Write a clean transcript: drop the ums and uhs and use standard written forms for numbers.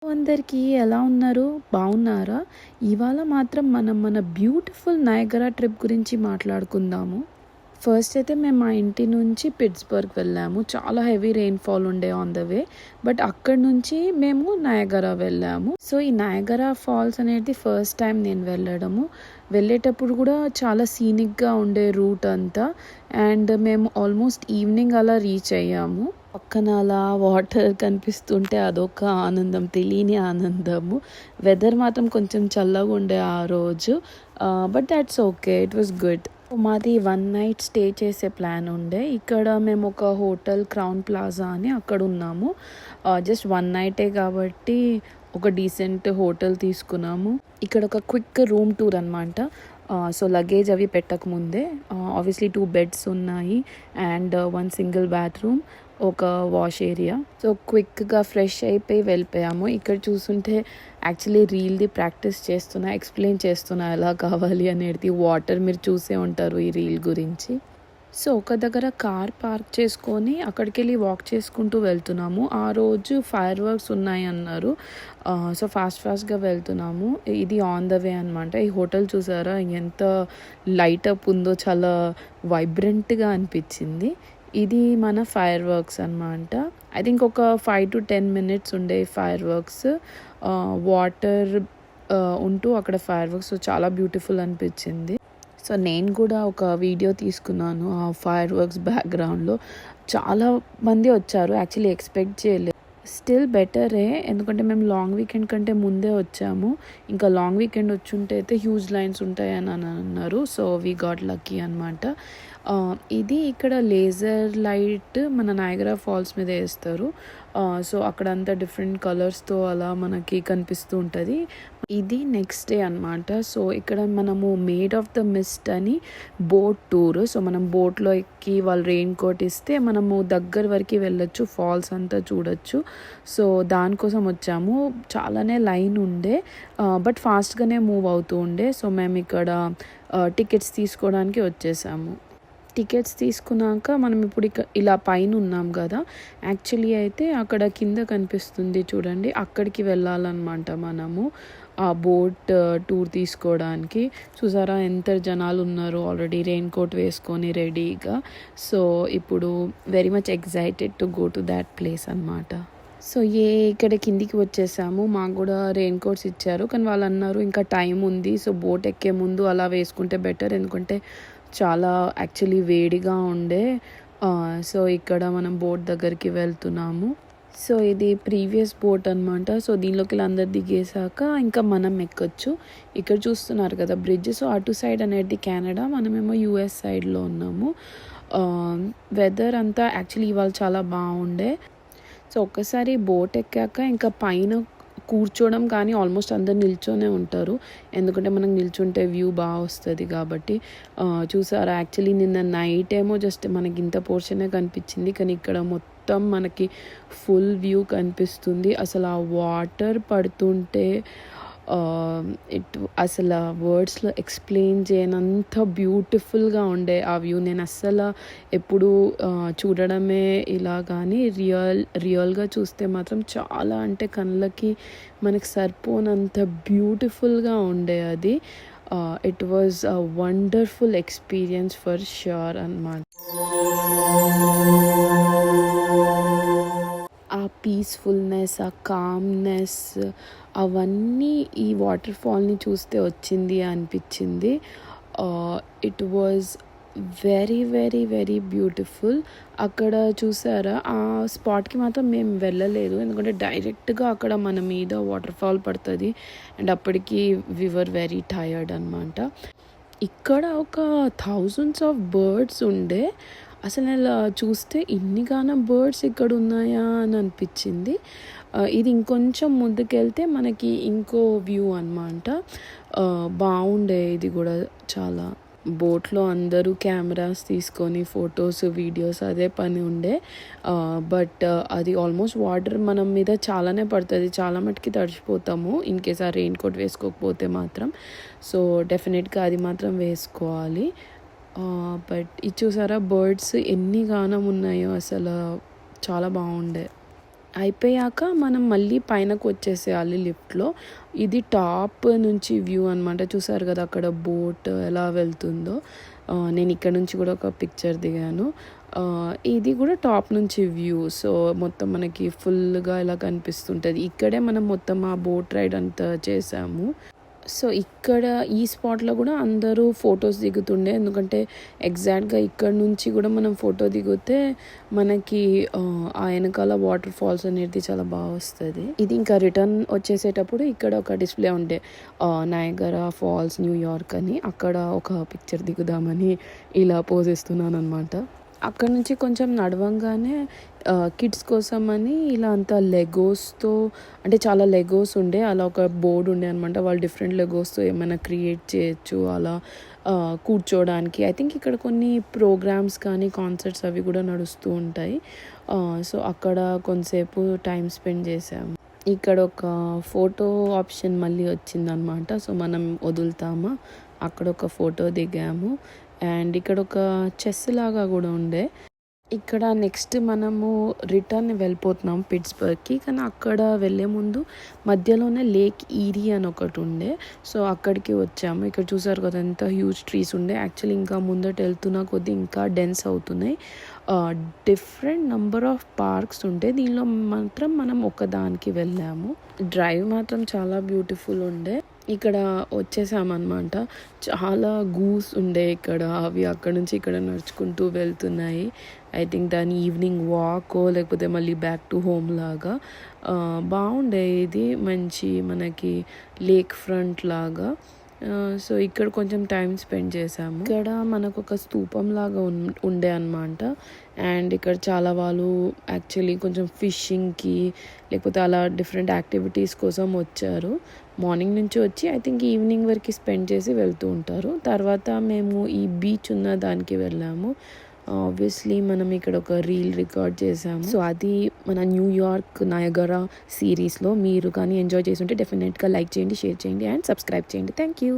అందరికీ ఎలా ఉన్నారు? బాగున్నారా? ఇవాళ మాత్రం మనం మన బ్యూటిఫుల్ నయగరా ట్రిప్ గురించి మాట్లాడుకుందాము. ఫస్ట్ అయితే మేము మా ఇంటి నుంచి పిట్స్బర్గ్ వెళ్ళాము. చాలా హెవీ రెయిన్ఫాల్ ఉండే ఆన్ ద వే. బట్ అక్కడి నుంచి మేము నయగరా వెళ్ళాము. సో ఈ నయగరా ఫాల్స్ అనేది ఫస్ట్ టైం నేను వెళ్ళడము. వెళ్ళేటప్పుడు కూడా చాలా సీనిక్గా ఉండే రూట్ అంతా. అండ్ మేము ఆల్మోస్ట్ ఈవినింగ్ అలా రీచ్ అయ్యాము. పక్కన అలా వాటర్ కనిపిస్తుంటే అదొక ఆనందం, తెలియని ఆనందము. వెదర్ మాత్రం కొంచెం చల్లగా ఉండే ఆ రోజు. But that's okay, it was good. మాది 1 నైట్ స్టే చేసే ప్లాన్ ఉండే. ఇక్కడ మేము ఒక హోటల్ క్రౌన్ ప్లాజా అని అక్కడ ఉన్నాము. జస్ట్ 1 నైటే కాబట్టి ఒక డీసెంట్ హోటల్ తీసుకున్నాము. ఇక్కడ ఒక క్విక్ రూమ్ టూర్ అనమాట. సో లగేజ్ అవి పెట్టకముందే ఆబ్వియస్లీ 2 బెడ్స్ ఉన్నాయి అండ్ 1 సింగిల్ బాత్రూమ్, ఒక వాష్ ఏరియా. సో క్విక్గా ఫ్రెష్ అయిపోయి వెళ్ళిపోయాము. ఇక్కడ చూస్తుంటే యాక్చువల్లీ రీల్ది ప్రాక్టీస్ చేస్తున్నా, ఎక్స్ప్లెయిన్ చేస్తున్నా ఎలా కావాలి అనేది. వాటర్ మీరు చూసే ఉంటారు ఈ రీల్ గురించి. సో ఒక దగ్గర కార్ పార్క్ చేసుకొని అక్కడికి వెళ్ళి వాక్ చేసుకుంటూ వెళ్తున్నాము. ఆ రోజు ఫైర్ వర్క్స్ ఉన్నాయి అన్నారు. సో ఫాస్ట్గా వెళ్తున్నాము. ఇది ఆన్ ద వే అనమాట. ఈ హోటల్ చూసారా ఎంత లైట్ అప్ ఉందో, చాలా వైబ్రెంట్గా అనిపించింది. ఇది మన ఫైర్ వర్క్స్ అనమాట. ఐ థింక్ ఒక 5 to 10 minutes ఉండే ఫైర్ వర్క్స్. వాటర్ ఉంటూ అక్కడ ఫైర్ వర్క్స్. సో చాలా బ్యూటిఫుల్ అనిపించింది. సో నేను కూడా ఒక వీడియో తీసుకున్నాను ఆ ఫైర్ వర్క్స్ బ్యాక్గ్రౌండ్లో. చాలా మంది వచ్చారు, యాక్చువల్లీ ఎక్స్పెక్ట్ చేయలేదు. స్టిల్ బెటరే, ఎందుకంటే మేము లాంగ్ వీకెండ్ కంటే ముందే వచ్చాము. ఇంకా లాంగ్ వీకెండ్ వచ్చుంటే అయితే హ్యూజ్ లైన్స్ ఉంటాయని అన్నారు. సో వీ గాట్ లక్కీ అనమాట. ఇది ఇక్కడ లేజర్ లైట్ మన నయగరా ఫాల్స్ మీద వేస్తారు. సో అక్కడంతా డిఫరెంట్ కలర్స్తో అలా మనకి కనిపిస్తూ ఉంటుంది. ఇది నెక్స్ట్ డే అనమాట. సో ఇక్కడ మనము మేడ్ ఆఫ్ ద మిస్ట్ అని బోట్ టూర్. సో మనం బోట్లో ఎక్కి వాళ్ళు రెయిన్ కోట్ ఇస్తే మనము దగ్గర వరకు వెళ్ళొచ్చు, ఫాల్స్ అంతా చూడొచ్చు. సో దానికోసం వచ్చాము. చాలానే లైన్ ఉండే, బట్ ఫాస్ట్గానే మూవ్ అవుతూ ఉండే. సో మేము ఇక్కడ టికెట్స్ తీసుకోవడానికి వచ్చేసాము. టికెట్స్ తీసుకున్నాక మనం ఇప్పుడు ఇలా పైన ఉన్నాం కదా. యాక్చువల్లీ అయితే అక్కడ కింద కనిపిస్తుంది చూడండి, అక్కడికి వెళ్ళాలన్నమాట మనము ఆ బోట్ టూర్ తీసుకోవడానికి. చూసారా ఎంత జనాలు ఉన్నారు, ఆల్రెడీ రెయిన్ కోట్ వేసుకొని రెడీగా. సో ఇప్పుడు very much excited to go to that place అనమాట. సో ఇక్కడ కిందికి వచ్చేసాము. మాకు కూడా రెయిన్ కోట్స్ ఇచ్చారు, కానీ వాళ్ళు అన్నారు ఇంకా టైం ఉంది, సో బోట్ ఎక్కే ముందు అలా వేసుకుంటే బెటర్, ఎందుకంటే చాలా యాక్చువల్లీ వేడిగా ఉండే. సో ఇక్కడ మనం బోట్ దగ్గరికి వెళ్తున్నాము. సో ఇది ప్రీవియస్ బోట్ అనమాట. సో దీనిలోకి అందరు దిగేసాక ఇంకా మనం ఎక్కొచ్చు. ఇక్కడ చూస్తున్నారు కదా బ్రిడ్జ్. సో అటు సైడ్ అనేది కెనడా, మనమేమో యుఎస్ సైడ్లో ఉన్నాము. వెదర్ అంతా యాక్చువల్లీ ఇవాళ చాలా బాగుండే. సో ఒక్కసారి బోట్ ఎక్కాక ఇంకా పైన కూర్చోవడం కానీ ఆల్మోస్ట్ అందరు నిల్చొనే ఉంటారు, ఎందుకంటే మనకు నిల్చుంటే వ్యూ బాగా వస్తుంది కాబట్టి. చూసారా యాక్చువల్లీ నిన్న నైట్ ఏమో జస్ట్ మనకి ఇంత పోర్షనే కనిపించింది, కానీ ఇక్కడ మొత్తం మనకి ఫుల్ వ్యూ కనిపిస్తుంది. అసలు ఆ వాటర్ పడుతుంటే అసలు వర్డ్స్లో ఎక్స్ప్లెయిన్ చేయనంత బ్యూటిఫుల్గా ఉండే ఆ వ్యూ. నేను అస్సలు ఎప్పుడు చూడడమే ఇలా, కానీ రియల్గా చూస్తే మాత్రం చాలా, అంటే కళ్ళకి మనకి సరిపోనంత బ్యూటిఫుల్గా ఉండే అది. It was a wonderful experience for sure అన్నమాట. ఆ పీస్ఫుల్నెస్, ఆ కామ్నెస్ అవన్నీ ఈ వాటర్ ఫాల్ని చూస్తే వచ్చింది అనిపించింది. It was very very very beautiful. అక్కడ చూసారా ఆ స్పాట్కి మాత్రం మేము వెళ్ళలేదు, ఎందుకంటే డైరెక్ట్గా అక్కడ మన మీద వాటర్ ఫాల్ పడుతుంది అండ్ అప్పటికి వి వర్ వెరీ టయర్డ్ అనమాట. ఇక్కడ ఒక థౌజండ్స్ ఆఫ్ బర్డ్స్ ఉండే. అసలు అలా చూస్తే ఇన్నిగానం బర్డ్స్ ఇక్కడ ఉన్నాయా అని అనిపించింది. ఇది ఇంకొంచెం ముందుకెళ్తే మనకి ఇంకో వ్యూ అనమాట. బాగుండే ఇది కూడా చాలా. బోట్లో అందరూ కెమెరాస్ తీసుకొని ఫొటోస్ వీడియోస్ అదే పని ఉండే. బట్ అది ఆల్మోస్ట్ వాటర్ మనం మీద చాలానే పడుతుంది, చాలా మటుకి తడిచిపోతాము ఇన్ కేస్ ఆ రెయిన్ కోట్ వేసుకోకపోతే మాత్రం. సో డెఫినెట్గా అది మాత్రం వేసుకోవాలి. బట్ ఇది చూసారా బర్డ్స్ ఎన్ని గానం ఉన్నాయో, అసలు చాలా బాగుండే. అయిపోయాక మనం మళ్ళీ పైనకు వచ్చేసేయాలి లిఫ్ట్లో. ఇది టాప్ నుంచి వ్యూ అనమాట. చూసారు కదా అక్కడ బోట్ ఎలా వెళ్తుందో. నేను ఇక్కడ నుంచి కూడా ఒక పిక్చర్ దిగాను. ఇది కూడా టాప్ నుంచి వ్యూ. సో మొత్తం మనకి ఫుల్గా ఇలా కనిపిస్తుంటుంది. ఇక్కడే మనం మొత్తం ఆ బోట్ రైడ్ అంతా చేసాము. సో ఇక్కడ ఈ స్పాట్లో కూడా అందరూ ఫొటోస్ దిగుతుండే. ఎందుకంటే ఎగ్జాక్ట్గా ఇక్కడ నుంచి కూడా మనం ఫోటో దిగితే మనకి ఆ వెనకాల వాటర్ ఫాల్స్ అనేది చాలా బాగా వస్తుంది. ఇది ఇంకా రిటర్న్ వచ్చేసేటప్పుడు ఇక్కడ ఒక డిస్ప్లే ఉండే నయాగరా ఫాల్స్ న్యూయార్క్ అని. అక్కడ ఒక పిక్చర్ దిగుదామని ఇలా పోజ్ ఇస్తున్నాను అనమాట. అక్కడ నుంచి కొంచెం నడవంగానే కిడ్స్ కోసం అని ఇలా అంతా లెగోస్తో, అంటే చాలా లెగోస్ ఉండే. అలా ఒక బోర్డు ఉండే అనమాట. వాళ్ళు డిఫరెంట్ లెగోస్తో ఏమైనా క్రియేట్ చేయొచ్చు అలా కూర్చోవడానికి. ఐ థింక్ ఇక్కడ కొన్ని ప్రోగ్రామ్స్ కానీ కాన్సర్ట్స్ అవి కూడా నడుస్తూ ఉంటాయి. సో అక్కడ కొంతసేపు టైం స్పెండ్ చేసాము. ఇక్కడ ఒక ఫోటో ఆప్షన్ మళ్ళీ వచ్చిందనమాట. సో మనం వదులుతామా, అక్కడ ఒక ఫోటో దిగాము. అండ్ ఇక్కడ ఒక చెస్ లాగా కూడా ఉండే. ఇక్కడ నెక్స్ట్ మనము రిటర్న్ వెళ్ళిపోతున్నాం పిట్స్బర్గ్కి. కానీ అక్కడ వెళ్ళే ముందు మధ్యలోనే లేక్ ఈరీ అని ఒకటి ఉండే. సో అక్కడికి వచ్చాము. ఇక్కడ చూసారు కదా ఎంత హ్యూజ్ ట్రీస్ ఉండే. యాక్చువల్లీ ఇంకా ముందట వెళ్తున్న కొద్దీ ఇంకా డెన్స్ అవుతున్నాయి. డిఫరెంట్ నంబర్ ఆఫ్ పార్క్స్ ఉండే. దీనిలో మాత్రం మనం ఒకదానికి వెళ్ళాము. డ్రైవ్ మాత్రం చాలా బ్యూటిఫుల్ ఉండే. ఇక్కడ వచ్చేసామన్నమాట. చాలా గూస్ ఉండే ఇక్కడ. అవి అక్కడ నుంచి ఇక్కడ నడుచుకుంటూ వెళ్తున్నాయి. ఐ థింక్ దాని ఈవినింగ్ వాకో లేకపోతే మళ్ళీ బ్యాక్ టు హోమ్ లాగా బాగుండే. ఇది మంచి మనకి లేక్ ఫ్రంట్ లాగా. సో ఇక్కడ కొంచెం టైం స్పెండ్ చేసాము. ఇక్కడ మనకు ఒక స్తూపం లాగా ఉండే అనమాట. అండ్ ఇక్కడ చాలా వాళ్ళు యాక్చువల్లీ కొంచెం ఫిషింగ్కి లేకపోతే అలా డిఫరెంట్ యాక్టివిటీస్ కోసం వచ్చారు. మార్నింగ్ నుంచి వచ్చి ఐ థింక్ ఈవినింగ్ వరకు స్పెండ్ చేసి వెళ్తూ ఉంటారు. తర్వాత మేము ఈ బీచ్ ఉన్న దానికి వెళ్ళాము. ఆబ్వియస్లీ మనం ఇక్కడ ఒక రీల్ రికార్డ్ చేసాము. సో అది మన న్యూయార్క్ నయాగరా సిరీస్లో. మీరు కానీ ఎంజాయ్ చేస్తుంటే డెఫినెట్గా లైక్ చేయండి, షేర్ చేయండి అండ్ సబ్స్క్రైబ్ చేయండి. Thank you.